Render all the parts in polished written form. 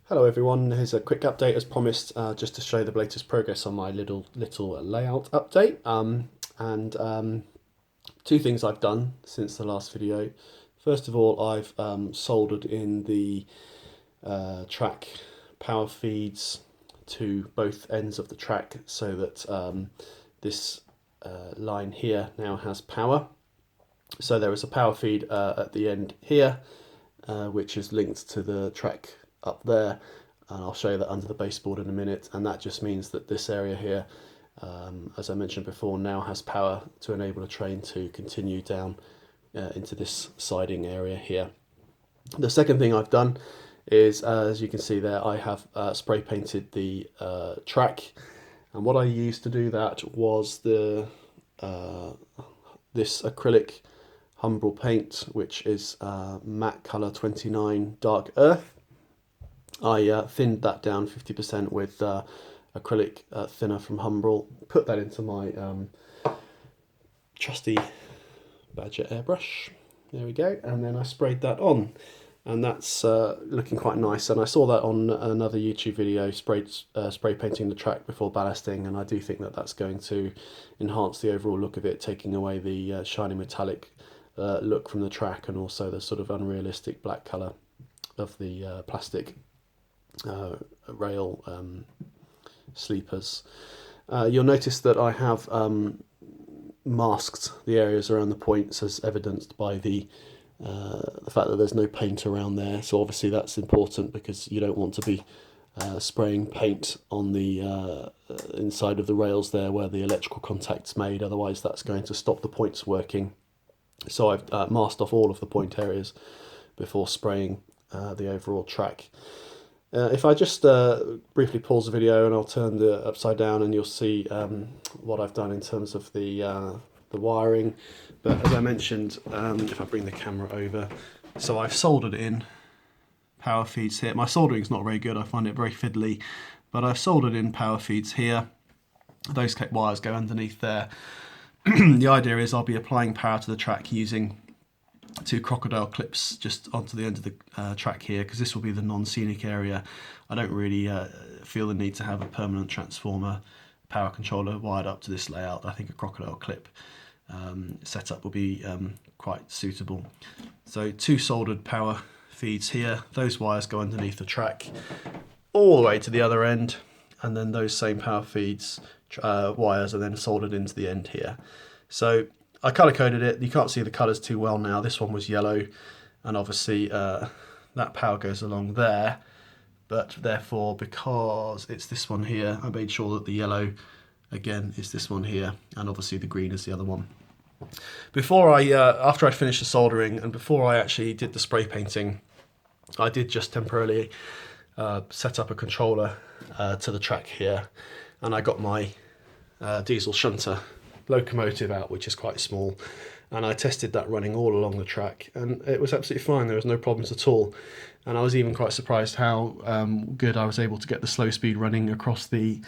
Hello everyone, here's a quick update as promised, just to show the latest progress on my little layout update. Two things I've done since the last video. First of all, I've soldered in the track power feeds to both ends of the track so that this line here now has power. So there is a power feed at the end here, which is linked to the track up there, and I'll show you that under the baseboard in a minute. And that just means that this area here, as I mentioned before, now has power to enable a train to continue down into this siding area here. The second thing I've done is, as you can see there, I have spray painted the track, and what I used to do that was the this acrylic Humbrol paint, which is matte colour 29 dark earth. I thinned that down 50% with acrylic thinner from Humbrol, put that into my trusty Badger airbrush, there we go, and then I sprayed that on, and that's looking quite nice. And I saw that on another YouTube video, spray painting the track before ballasting, and I do think that that's going to enhance the overall look of it, taking away the shiny metallic look from the track, and also the sort of unrealistic black colour of the plastic rail sleepers. You'll notice that I have masked the areas around the points, as evidenced by the fact that there's no paint around there. So obviously that's important, because you don't want to be spraying paint on the inside of the rails there where the electrical contact's made, otherwise that's going to stop the points working. So I've masked off all of the point areas before spraying the overall track. If I just briefly pause the video, and I'll turn the upside down, and you'll see what I've done in terms of the wiring. But as I mentioned, if I bring the camera over, so I've soldered in power feeds here. My soldering's not very good, I find it very fiddly, but I've soldered in power feeds here. Those wires go underneath there. The idea is I'll be applying power to the track using two crocodile clips just onto the end of the track here, because this will be the non-scenic area. I don't really feel the need to have a permanent transformer power controller wired up to this layout. I think a crocodile clip setup will be quite suitable. So two soldered power feeds here, those wires go underneath the track all the way to the other end, and then those same power feeds wires are then soldered into the end here. So I colour coded it. You can't see the colours too well now. This one was yellow, and obviously that power goes along there, but therefore, because it's this one here, I made sure that the yellow again is this one here, and obviously the green is the other one. Before after I finished the soldering, and before I actually did the spray painting, I did just temporarily set up a controller to the track here, and I got my diesel shunter locomotive out, which is quite small, and I tested that running all along the track, and it was absolutely fine. There was no problems at all, and I was even quite surprised how good I was able to get the slow speed running across the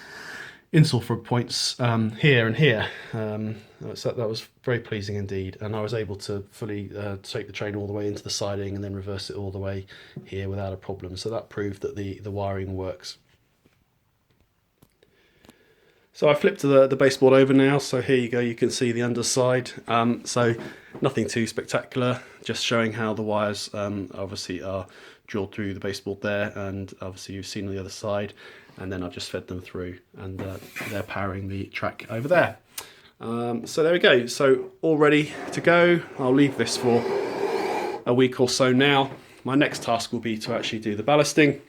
Insulfrug points here and here. So that was very pleasing indeed, and I was able to fully take the train all the way into the siding and then reverse it all the way here without a problem. So that proved that the wiring works. So I flipped the baseboard over now, so here you go, you can see the underside. So nothing too spectacular, just showing how the wires obviously are drilled through the baseboard there, and obviously you've seen on the other side, and then I've just fed them through, and they're powering the track over there. So there we go, so all ready to go. I'll leave this for a week or so now. My next task will be to actually do the ballasting.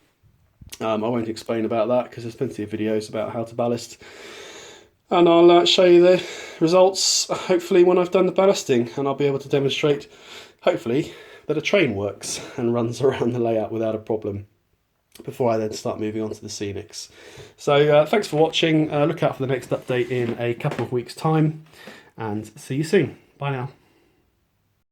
I won't explain about that because there's plenty of videos about how to ballast, and I'll show you the results hopefully when I've done the ballasting, and I'll be able to demonstrate hopefully that a train works and runs around the layout without a problem before I then start moving on to the scenics. So thanks for watching. Look out for the next update in a couple of weeks time, and see you soon. Bye now.